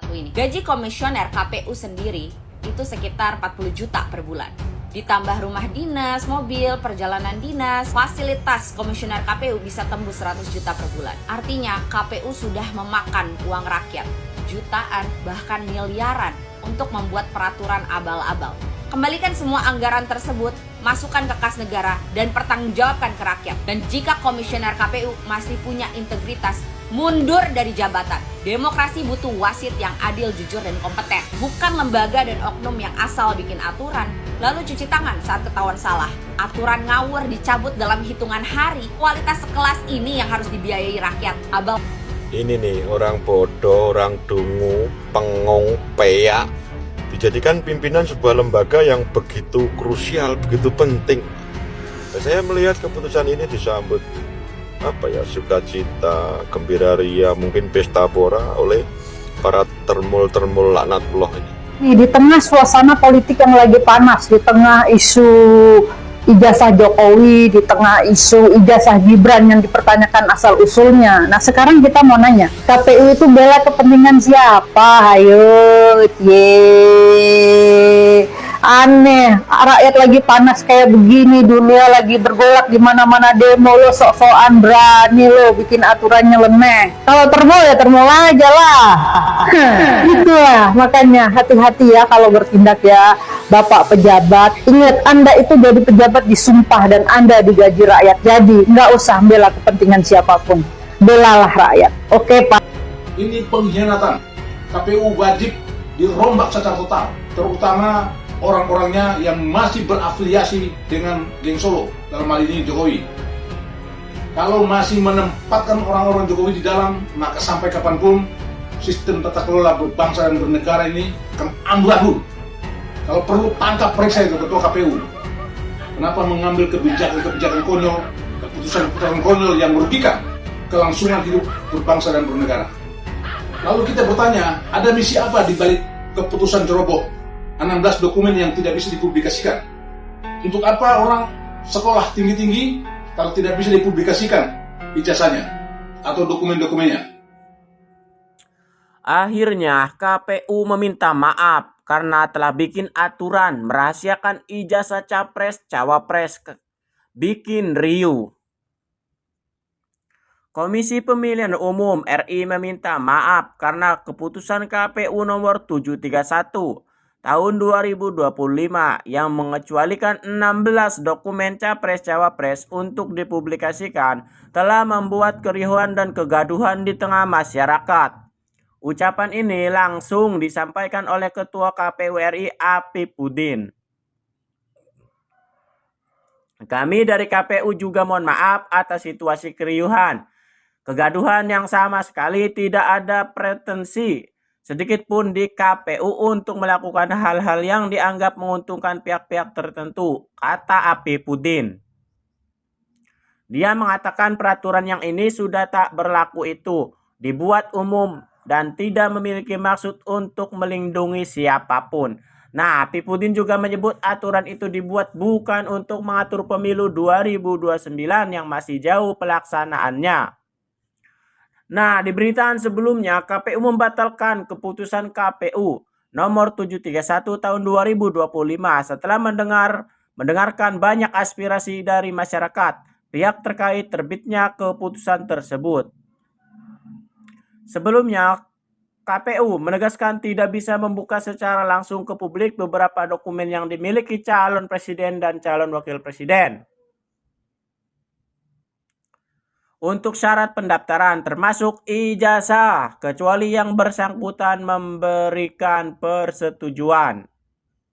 KPU ini. Gaji komisioner KPU sendiri itu sekitar 40 juta per bulan. Ditambah rumah dinas, mobil, perjalanan dinas, fasilitas komisioner KPU bisa tembus 100 juta per bulan. Artinya KPU sudah memakan uang rakyat jutaan bahkan miliaran untuk membuat peraturan abal-abal. Kembalikan semua anggaran tersebut, masukkan ke kas negara dan pertanggungjawabkan ke rakyat. Dan jika komisioner KPU masih punya integritas, mundur dari jabatan. Demokrasi butuh wasit yang adil, jujur, dan kompeten. Bukan lembaga dan oknum yang asal bikin aturan, lalu cuci tangan saat ketahuan salah. Aturan ngawur dicabut dalam hitungan hari. Kualitas sekelas ini yang harus dibiayai rakyat. Abal. Ini nih orang bodoh, orang dungu, pengong, peyak dijadikan pimpinan sebuah lembaga yang begitu krusial, begitu penting. Saya melihat keputusan ini disambut sukacita, gembira ria, mungkin pesta pora oleh para termul laknatullah ini. Di tengah suasana politik yang lagi panas, di tengah isu ijazah Jokowi, di tengah isu ijazah Gibran yang dipertanyakan asal-usulnya. Nah sekarang kita mau nanya, KPU itu bela kepentingan siapa? Ayo, aneh, rakyat lagi panas kayak begini, dunia lagi bergolak di mana-mana demo, lo sok-sokan berani lo bikin aturannya leneh. Kalau termol ya termol aja lah. Itulah makanya hati-hati ya kalau bertindak ya, Bapak pejabat. Ingat, Anda itu jadi pejabat disumpah dan Anda digaji rakyat. Jadi nggak usah bela kepentingan siapapun, belalah rakyat. Oke Pak. Ini pengkhianatan. KPU wajib dirombak secara total, terutama orang-orangnya yang masih berafiliasi dengan geng Solo, dalam hal ini Jokowi. Kalau masih menempatkan orang-orang Jokowi di dalam, maka sampai kapanpun sistem tata kelola berbangsa dan bernegara ini akan amburadul. Kalau perlu tangkap periksa itu ketua KPU. Kenapa mengambil kebijakan konyol, keputusan konyol yang merugikan kelangsungan hidup berbangsa dan bernegara. Lalu kita bertanya, ada misi apa di balik keputusan ceroboh 16 dokumen yang tidak bisa dipublikasikan? Untuk apa orang sekolah tinggi-tinggi kalau tidak bisa dipublikasikan ijazahnya atau dokumen-dokumennya? Akhirnya KPU meminta maaf karena telah bikin aturan merahasiakan ijazah capres-cawapres, bikin riuh. Komisi Pemilihan Umum RI meminta maaf karena keputusan KPU nomor 731 tahun 2025 yang mengecualikan 16 dokumen capres-cawapres untuk dipublikasikan telah membuat keriuhan dan kegaduhan di tengah masyarakat. Ucapan ini langsung disampaikan oleh Ketua KPU RI Apipudin. Kami dari KPU juga mohon maaf atas situasi keriuhan, kegaduhan yang sama sekali tidak ada pretensi sedikit pun di KPU untuk melakukan hal-hal yang dianggap menguntungkan pihak-pihak tertentu, kata Apipudin. Dia mengatakan peraturan yang ini sudah tak berlaku itu, dibuat umum dan tidak memiliki maksud untuk melindungi siapapun. Nah, Apipudin juga menyebut aturan itu dibuat bukan untuk mengatur pemilu 2029 yang masih jauh pelaksanaannya. Nah, di beritaan sebelumnya KPU membatalkan keputusan KPU nomor 731 tahun 2025 setelah mendengarkan banyak aspirasi dari masyarakat pihak terkait terbitnya keputusan tersebut. Sebelumnya, KPU menegaskan tidak bisa membuka secara langsung ke publik beberapa dokumen yang dimiliki calon presiden dan calon wakil presiden. Untuk syarat pendaftaran termasuk ijazah, kecuali yang bersangkutan memberikan persetujuan.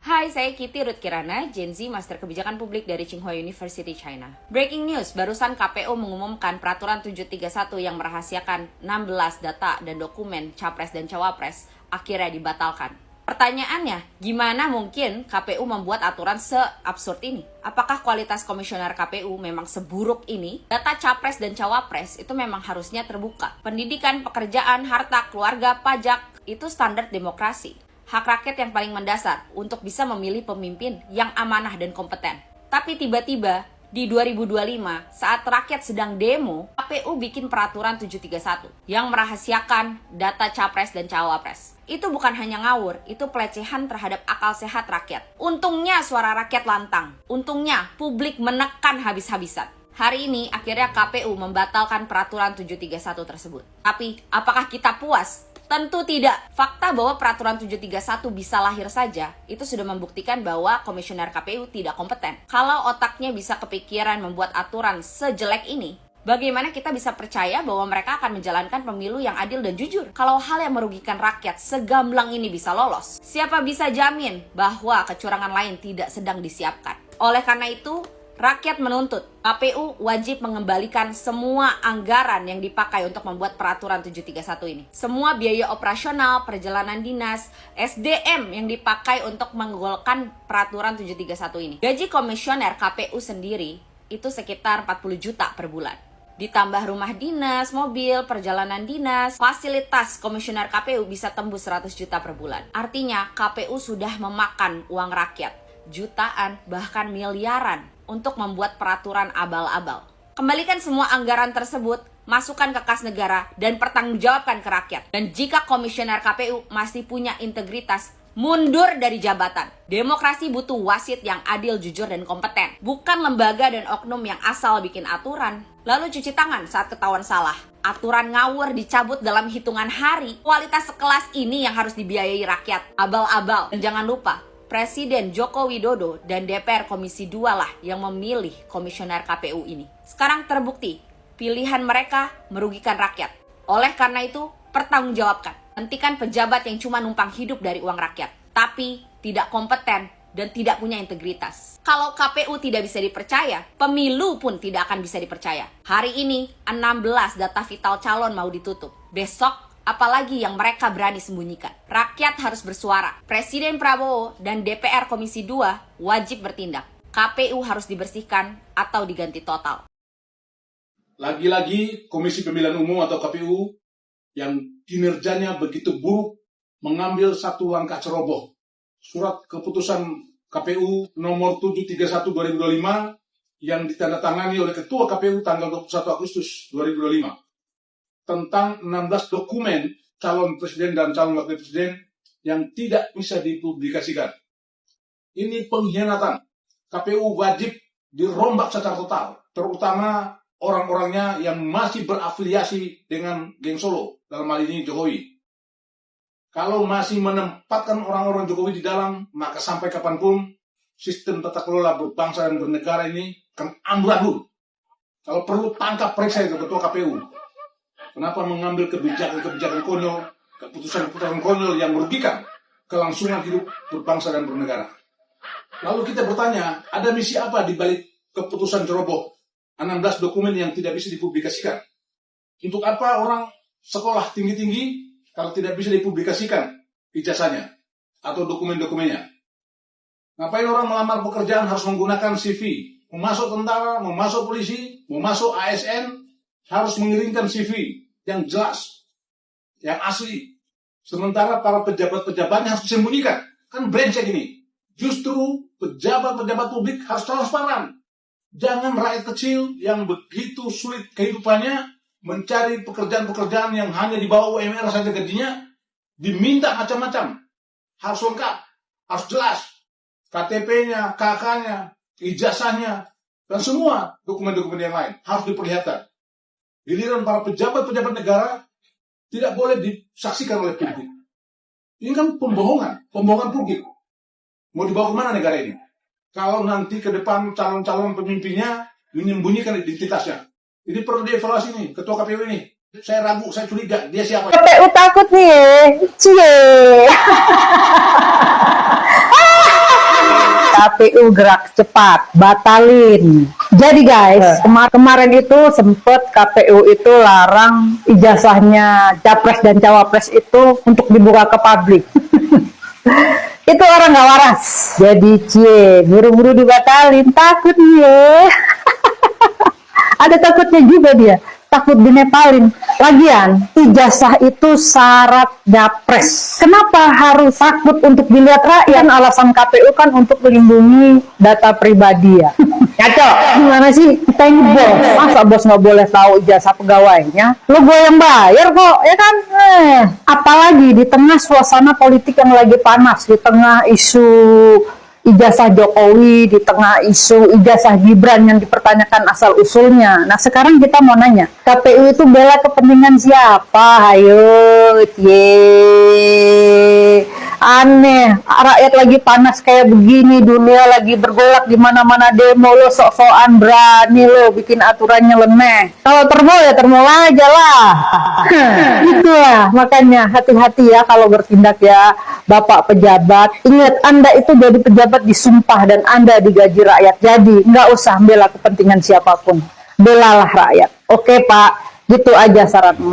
Hai, saya Kitty Ruth Kirana, Gen Z Master Kebijakan Publik dari Tsinghua University, China. Breaking news, barusan KPU mengumumkan peraturan 731 yang merahasiakan 16 data dan dokumen Capres dan Cawapres akhirnya dibatalkan. Pertanyaannya, gimana mungkin KPU membuat aturan seabsurd ini? Apakah kualitas komisioner KPU memang seburuk ini? Data Capres dan Cawapres itu memang harusnya terbuka. Pendidikan, pekerjaan, harta, keluarga, pajak, itu standar demokrasi. Hak rakyat yang paling mendasar untuk bisa memilih pemimpin yang amanah dan kompeten. Tapi tiba-tiba Di 2025, saat rakyat sedang demo, KPU bikin peraturan 731 yang merahasiakan data capres dan cawapres. Itu bukan hanya ngawur, itu pelecehan terhadap akal sehat rakyat. Untungnya suara rakyat lantang. Untungnya publik menekan habis-habisan. Hari ini akhirnya KPU membatalkan peraturan 731 tersebut. Tapi apakah kita puas? Tentu tidak. Fakta bahwa peraturan 731 bisa lahir saja, itu sudah membuktikan bahwa komisioner KPU tidak kompeten. Kalau otaknya bisa kepikiran membuat aturan sejelek ini, bagaimana kita bisa percaya bahwa mereka akan menjalankan pemilu yang adil dan jujur? Kalau hal yang merugikan rakyat segamblang ini bisa lolos, siapa bisa jamin bahwa kecurangan lain tidak sedang disiapkan? Oleh karena itu, rakyat menuntut KPU wajib mengembalikan semua anggaran yang dipakai untuk membuat peraturan 731 ini. Semua biaya operasional, perjalanan dinas, SDM yang dipakai untuk menggolkan peraturan 731 ini. Gaji komisioner KPU sendiri itu sekitar 40 juta per bulan. Ditambah rumah dinas, mobil, perjalanan dinas, fasilitas komisioner KPU bisa tembus 100 juta per bulan. Artinya KPU sudah memakan uang rakyat, jutaan bahkan miliaran untuk membuat peraturan abal-abal. Kembalikan semua anggaran tersebut, masukkan ke kas negara, dan pertanggungjawabkan ke rakyat. Dan jika komisioner KPU masih punya integritas, mundur dari jabatan. Demokrasi butuh wasit yang adil, jujur, dan kompeten. Bukan lembaga dan oknum yang asal bikin aturan, lalu cuci tangan saat ketahuan salah. Aturan ngawur dicabut dalam hitungan hari. Kualitas sekelas ini yang harus dibiayai rakyat. Abal-abal. Dan jangan lupa, Presiden Joko Widodo dan DPR Komisi 2 lah yang memilih komisioner KPU ini. Sekarang terbukti, pilihan mereka merugikan rakyat. Oleh karena itu, pertanggungjawabkan. Hentikan pejabat yang cuma numpang hidup dari uang rakyat, tapi tidak kompeten dan tidak punya integritas. Kalau KPU tidak bisa dipercaya, pemilu pun tidak akan bisa dipercaya. Hari ini, 16 data vital calon mau ditutup. Besok, apalagi yang mereka berani sembunyikan. Rakyat harus bersuara. Presiden Prabowo dan DPR Komisi 2 wajib bertindak. KPU harus dibersihkan atau diganti total. Lagi-lagi Komisi Pemilihan Umum atau KPU yang kinerjanya begitu buruk mengambil satu langkah ceroboh. Surat keputusan KPU nomor 731 2025 yang ditandatangani oleh Ketua KPU tanggal 21 Agustus 2025. Tentang 16 dokumen calon presiden dan calon wakil presiden yang tidak bisa dipublikasikan. Ini pengkhianatan. KPU wajib dirombak secara total, terutama orang-orangnya yang masih berafiliasi dengan geng Solo, dalam hal ini Jokowi. Kalau masih menempatkan orang-orang Jokowi di dalam, maka sampai kapanpun sistem tata kelola berbangsa dan bernegara ini akan amburadul. Kalau perlu tangkap periksa itu Ketua KPU. Kenapa mengambil kebijakan-kebijakan konyol, keputusan-keputusan konyol yang merugikan kelangsungan hidup berbangsa dan bernegara. Lalu kita bertanya, ada misi apa di balik keputusan ceroboh 16 dokumen yang tidak bisa dipublikasikan? Untuk apa orang sekolah tinggi-tinggi kalau tidak bisa dipublikasikan ijazahnya atau dokumen-dokumennya? Ngapain orang melamar pekerjaan harus menggunakan CV? Mau masuk tentara, mau masuk polisi, mau masuk ASN, harus mengirimkan CV yang jelas, yang asli. Sementara para pejabat-pejabatnya harus disembunyikan. Kan brengsek ini. Justru pejabat-pejabat publik harus transparan. Jangan rakyat kecil yang begitu sulit kehidupannya mencari pekerjaan-pekerjaan yang hanya di bawah UMR saja gajinya, diminta macam-macam. Harus lengkap, harus jelas. KTP-nya, KK-nya, ijazahnya, dan semua dokumen-dokumen yang lain harus diperlihatkan. Giliran para pejabat-pejabat negara tidak boleh disaksikan oleh publik. Ini kan pembohongan publik. Mau dibawa kemana negara ini? Kalau nanti ke depan calon-calon pemimpinnya menyembunyikan identitasnya. Ini perlu dievaluasi nih, Ketua KPU ini. Saya ragu, saya curiga, dia siapa? KPU takut nih, cie. KPU gerak cepat, batalin. Jadi guys, kemarin itu sempet KPU itu larang ijazahnya capres dan cawapres itu untuk dibuka ke publik. Itu orang nggak waras. Jadi cie, buru-buru dibatalin, takut ya. Ada takutnya juga dia, takut dinepalin. Lagian, ijazah itu syarat capres. Kenapa harus takut untuk dilihat rakyat? Alasan KPU kan untuk melindungi data pribadi ya. Ngaco, gimana sih? Kita ini bos, masa bos nggak boleh tahu ijazah pegawainya? Lo gue yang bayar kok, ya kan? Apalagi di tengah suasana politik yang lagi panas, di tengah isu ijazah Jokowi, di tengah isu ijazah Gibran yang dipertanyakan asal-usulnya. Nah sekarang kita mau nanya, KPU itu bela kepentingan siapa? Ayo, aneh, rakyat lagi panas kayak begini, dunia lagi bergolak di mana-mana demo, lo sok-sokan berani lo bikin aturannya leneh. Kalau termol ya termol aja lah. Itulah makanya hati-hati ya kalau bertindak ya Bapak pejabat. Ingat, Anda itu jadi pejabat disumpah dan Anda digaji rakyat. Jadi nggak usah bela kepentingan siapapun, belalah rakyat. Oke Pak, gitu aja saran emak.